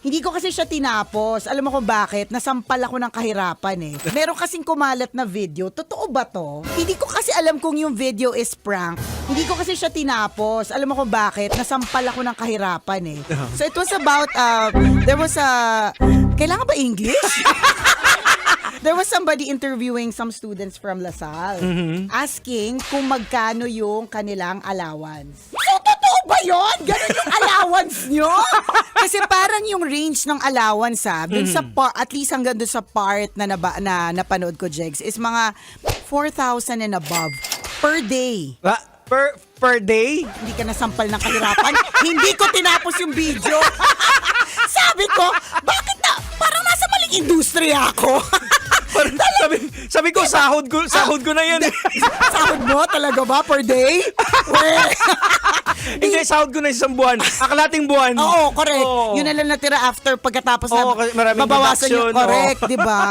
Hindi ko kasi siya tinapos. Alam mo kung bakit? Nasampal ako ng kahirapan eh. Meron kasing kumalat na video. Totoo ba to? Hindi ko kasi alam kung yung video is prank. Hindi ko kasi siya tinapos. Alam mo kung bakit? Nasampal ako ng kahirapan eh. So it was about, there was a, kailangan ba English? There was somebody interviewing some students from LaSalle asking kung magkano yung kanilang allowance. So, totoo ba yun? Ganun yung allowance nyo? Kasi parang yung range ng allowance dun sa at least hanggang dun sa part na napanood ko, Jegs, is mga 4,000 and above per day. Per day? Hindi ka nasampal ng kahirapan. Hindi ko tinapos yung video. Sabi ko, bakit na? Parang nasa maling industriya ako. Sabi ko, sahod ko na yan. Sahod mo talaga ba per day? Hindi, sahod ko na isang buwan. Akalating buwan. Oo, correct. Oo. Yun na lang natira after pagkatapos kasi maraming babawasan yung deduction, correct, di ba?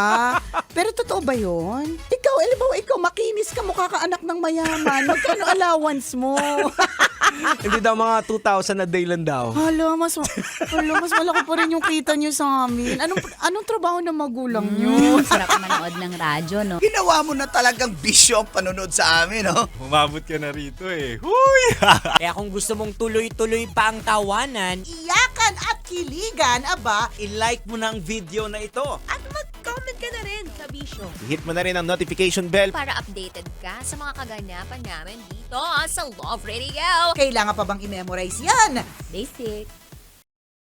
Pero totoo ba yun? Ikaw, ikaw, makinis ka, mukha ka anak ng mayaman. Magkano allowance mo? Hindi daw mga 2,000 a day lang daw. Hala, mas malaki pa rin yung kita nyo sa amin. Anong trabaho ng magulang nyo? Sarap manood ng radyo, no? Ginawa mo na talagang bisyo ang panonood sa amin, no? Umabot ka na rito eh. Huy! Kaya kung gusto mong tuloy-tuloy pa ang tawanan, Iyakan at kiligan, aba, I-like mo na ang video na ito. At mag-comment ka na rin sa Bisyo I-hit mo na rin ang notification bell. para updated ka sa mga kaganapan namin dito sa Love Radio. kailangan pa bang i-memorize yan? Basic.